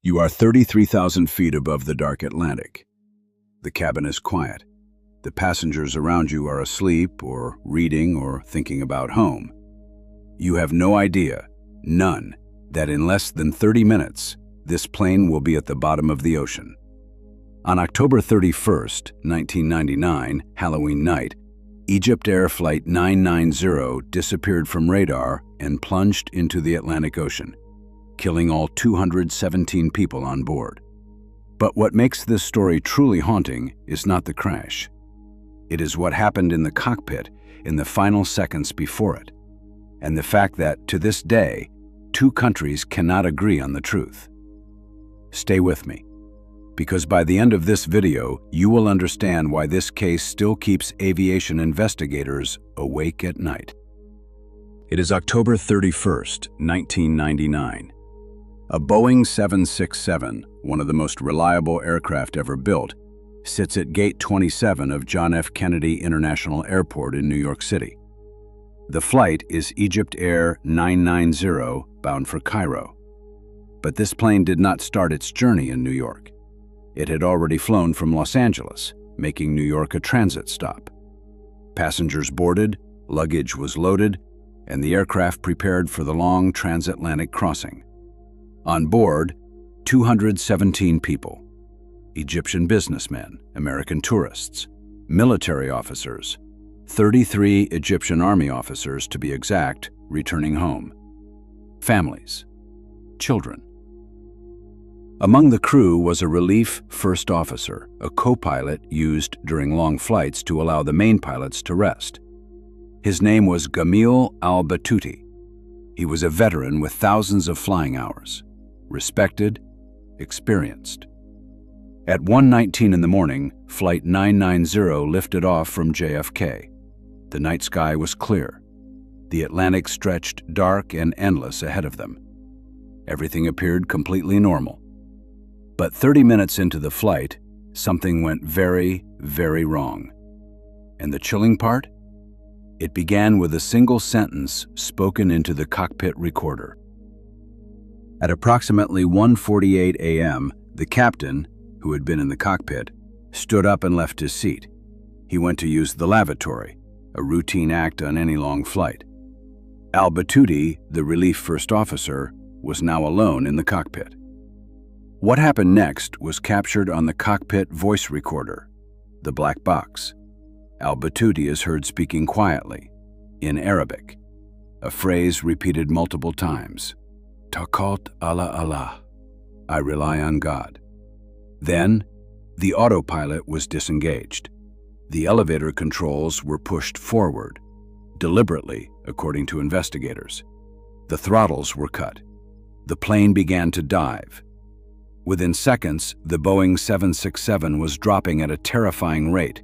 You are 33,000 feet above the dark Atlantic. The cabin is quiet. The passengers around you are asleep or reading or thinking about home. You have no idea, none, that in less than 30 minutes, this plane will be at the bottom of the ocean. On October 31st, 1999, Halloween night, EgyptAir Flight 990 disappeared from radar and plunged into the Atlantic Ocean, killing all 217 people on board. But what makes this story truly haunting is not the crash. It is what happened in the cockpit in the final seconds before it, and the fact that, to this day, two countries cannot agree on the truth. Stay with me, because by the end of this video, you will understand why this case still keeps aviation investigators awake at night. It is October 31st, 1999. A Boeing 767, one of the most reliable aircraft ever built, sits at Gate 27 of John F. Kennedy International Airport in New York City. The flight is EgyptAir 990 bound for Cairo. But this plane did not start its journey in New York. It had already flown from Los Angeles, making New York a transit stop. Passengers boarded, luggage was loaded, and the aircraft prepared for the long transatlantic crossing. On board, 217 people. Egyptian businessmen, American tourists, military officers, 33 Egyptian army officers to be exact, returning home. Families, children. Among the crew was a relief first officer, a co-pilot used during long flights to allow the main pilots to rest. His name was Gameel Al-Batouti. He was a veteran with thousands of flying hours, respected, experienced. At 1:19 in the morning, Flight 990 lifted off from JFK. The night sky was clear. The Atlantic stretched dark and endless ahead of them. Everything appeared completely normal. But 30 minutes into the flight, something went very, very wrong. And the chilling part? It began with a single sentence spoken into the cockpit recorder. At approximately 1:48 a.m., the captain, who had been in the cockpit, stood up and left his seat. He went to use the lavatory, a routine act on any long flight. Al-Batouti, the relief first officer, was now alone in the cockpit. What happened next was captured on the cockpit voice recorder, the black box. Al-Batouti is heard speaking quietly, in Arabic, a phrase repeated multiple times. Tawakkalt ala Allah, I rely on God. Then, the autopilot was disengaged. The elevator controls were pushed forward, deliberately, according to investigators. The throttles were cut. The plane began to dive. Within seconds, the Boeing 767 was dropping at a terrifying rate,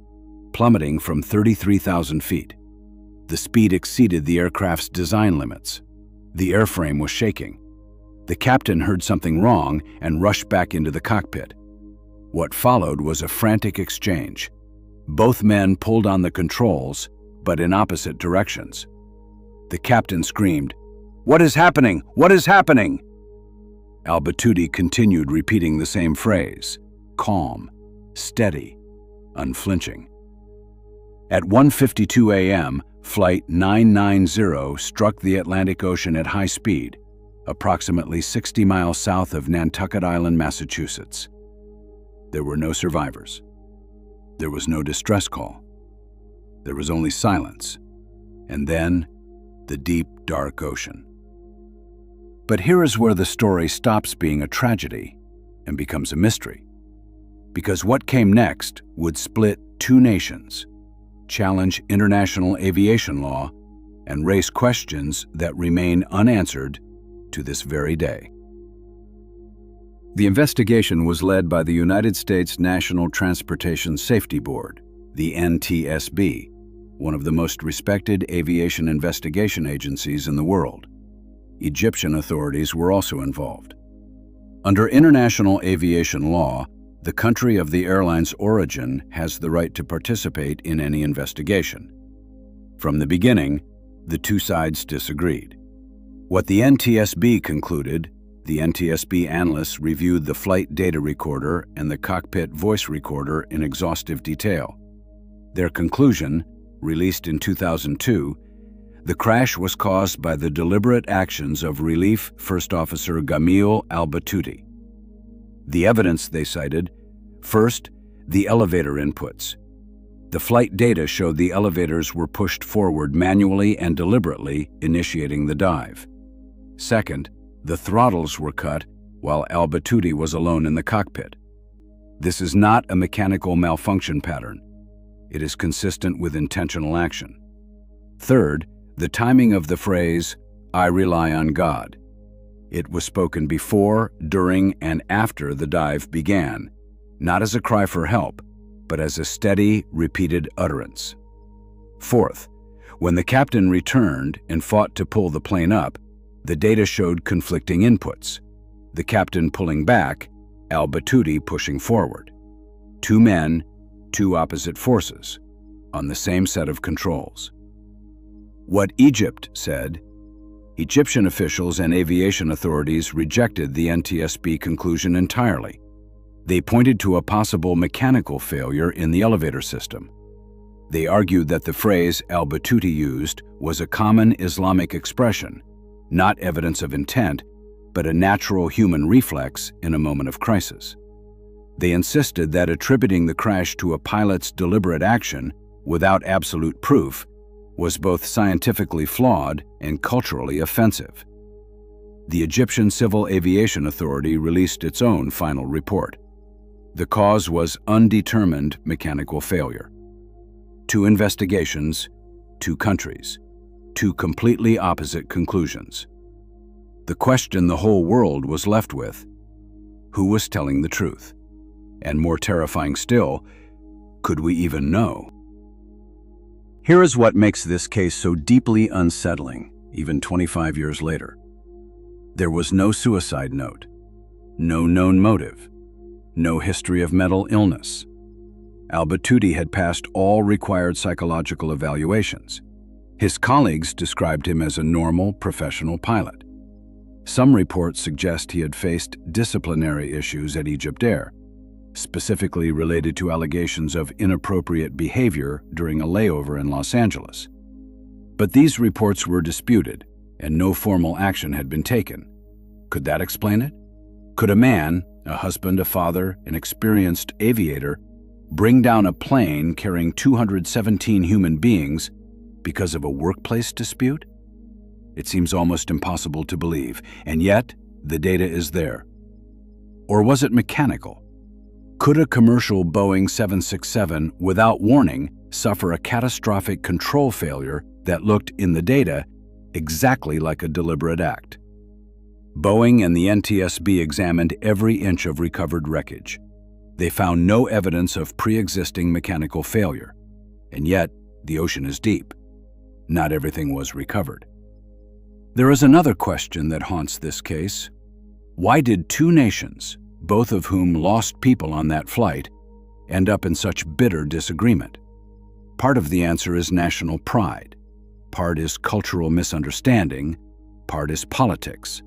plummeting from 33,000 feet. The speed exceeded the aircraft's design limits. The airframe was shaking. The captain heard something wrong and rushed back into the cockpit. What followed was a frantic exchange. Both men pulled on the controls, but in opposite directions. The captain screamed, "What is happening? What is happening?" Al-Batouti continued repeating the same phrase, calm, steady, unflinching. At 1:52 a.m., Flight 990 struck the Atlantic Ocean at high speed, approximately 60 miles south of Nantucket Island, Massachusetts. There were no survivors. There was no distress call. There was only silence, and then the deep, dark ocean. But here is where the story stops being a tragedy and becomes a mystery. Because what came next would split two nations, challenge international aviation law, and raise questions that remain unanswered to this very day. The investigation was led by the United States National Transportation Safety Board, the NTSB, one of the most respected aviation investigation agencies in the world. Egyptian authorities were also involved. Under international aviation law, the country of the airline's origin has the right to participate in any investigation. From the beginning, the two sides disagreed. What the NTSB concluded The NTSB analysts reviewed the flight data recorder and the cockpit voice recorder in exhaustive detail. Their conclusion, released in 2002, the crash was caused by the deliberate actions of Relief First Officer Gameel Al-Batouti. The evidence they cited: first, the elevator inputs. The flight data showed the elevators were pushed forward manually and deliberately, initiating the dive. Second, the throttles were cut while Al-Batouti was alone in the cockpit. This is not a mechanical malfunction pattern. It is consistent with intentional action. Third, the timing of the phrase, "I rely on God." It was spoken before, during, and after the dive began, not as a cry for help, but as a steady, repeated utterance. Fourth, when the captain returned and fought to pull the plane up, the data showed conflicting inputs. The captain pulling back, Al-Batouti pushing forward. Two men, two opposite forces, on the same set of controls. What Egypt said: Egyptian officials and aviation authorities rejected the NTSB conclusion entirely. They pointed to a possible mechanical failure in the elevator system. They argued that the phrase Al-Batouti used was a common Islamic expression, not evidence of intent, but a natural human reflex in a moment of crisis. They insisted that attributing the crash to a pilot's deliberate action without absolute proof was both scientifically flawed and culturally offensive. The Egyptian Civil Aviation Authority released its own final report. The cause was undetermined mechanical failure. Two investigations, two countries, two completely opposite conclusions. The question the whole world was left with: who was telling the truth? And more terrifying still, could we even know? Here is what makes this case so deeply unsettling, even 25 years later. There was no suicide note, no known motive, no history of mental illness. Al-Batouti had passed all required psychological evaluations. His colleagues described him as a normal, professional pilot. Some reports suggest he had faced disciplinary issues at EgyptAir, specifically related to allegations of inappropriate behavior during a layover in Los Angeles. But these reports were disputed, and no formal action had been taken. Could that explain it? Could a man, a husband, a father, an experienced aviator, bring down a plane carrying 217 human beings because of a workplace dispute? It seems almost impossible to believe, and yet the data is there. Or was it mechanical? Could a commercial Boeing 767, without warning, suffer a catastrophic control failure that looked, in the data, exactly like a deliberate act? Boeing and the NTSB examined every inch of recovered wreckage. They found no evidence of pre-existing mechanical failure. And yet, the ocean is deep. Not everything was recovered. There is another question that haunts this case. Why did two nations, both of whom lost people on that flight, end up in such bitter disagreement? Part of the answer is national pride. Part is cultural misunderstanding. Part is politics.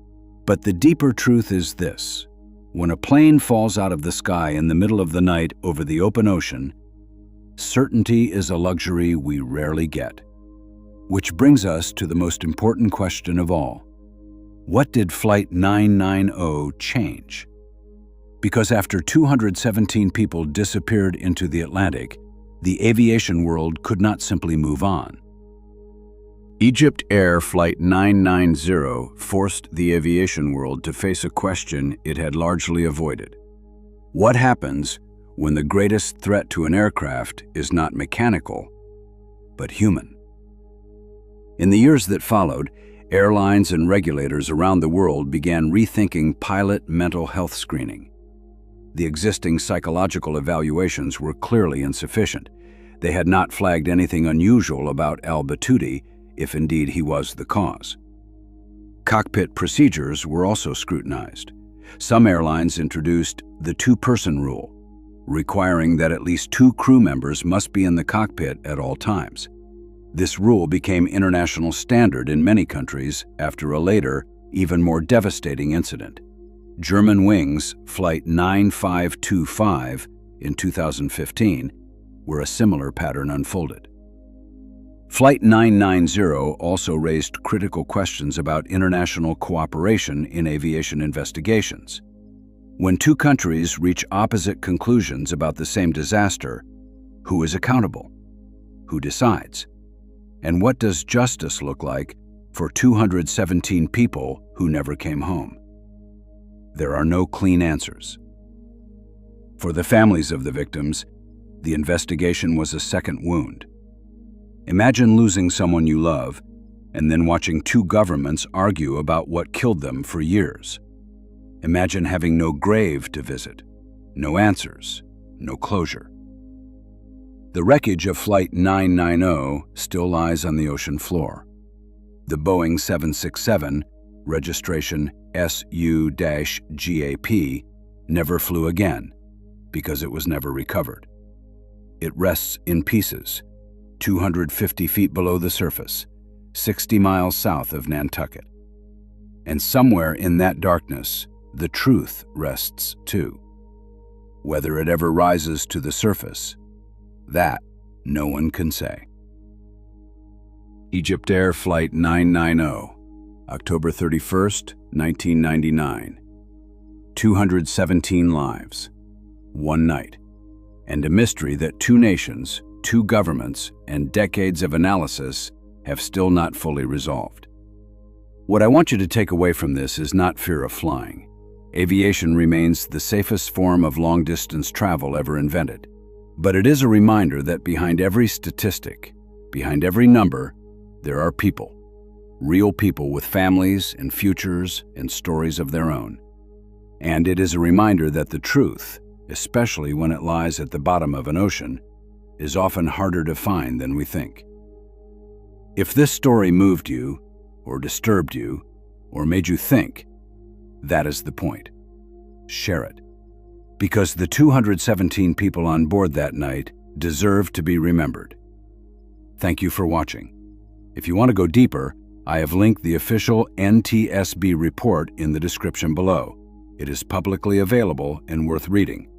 But the deeper truth is this: when a plane falls out of the sky in the middle of the night over the open ocean, certainty is a luxury we rarely get. Which brings us to the most important question of all. What did Flight 990 change? Because after 217 people disappeared into the Atlantic, the aviation world could not simply move on. EgyptAir Flight 990 forced the aviation world to face a question it had largely avoided. What happens when the greatest threat to an aircraft is not mechanical, but human? In the years that followed, airlines and regulators around the world began rethinking pilot mental health screening. The existing psychological evaluations were clearly insufficient. They had not flagged anything unusual about Al-Batouti, if indeed he was the cause. Cockpit procedures were also scrutinized. Some airlines introduced the two-person rule, requiring that at least two crew members must be in the cockpit at all times. This rule became international standard in many countries after a later, even more devastating incident. Germanwings Flight 9525 in 2015, where a similar pattern unfolded. Flight 990 also raised critical questions about international cooperation in aviation investigations. When two countries reach opposite conclusions about the same disaster, who is accountable? Who decides? And what does justice look like for 217 people who never came home? There are no clean answers. For the families of the victims, the investigation was a second wound. Imagine losing someone you love and then watching two governments argue about what killed them for years. Imagine having no grave to visit, no answers, no closure. The wreckage of Flight 990 still lies on the ocean floor. The Boeing 767, registration SU-GAP, never flew again because it was never recovered. It rests in pieces, 250 feet below the surface, 60 miles south of Nantucket. And somewhere in that darkness, the truth rests too. Whether it ever rises to the surface, that no one can say. EgyptAir Flight 990, October 31st, 1999. 217 lives, one night, and a mystery that two nations, two governments, and decades of analysis have still not fully resolved. What I want you to take away from this is not fear of flying. Aviation remains the safest form of long-distance travel ever invented. But it is a reminder that behind every statistic, behind every number, there are people. Real people with families and futures and stories of their own. And it is a reminder that the truth, especially when it lies at the bottom of an ocean, is often harder to find than we think. If this story moved you, or disturbed you, or made you think, that is the point. Share it. Because the 217 people on board that night deserve to be remembered. Thank you for watching. If you want to go deeper, I have linked the official NTSB report in the description below. It is publicly available and worth reading.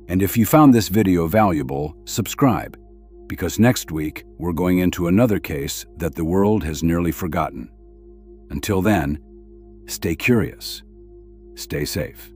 And if you found this video valuable, subscribe, because next week we're going into another case that the world has nearly forgotten. Until then, stay curious, stay safe.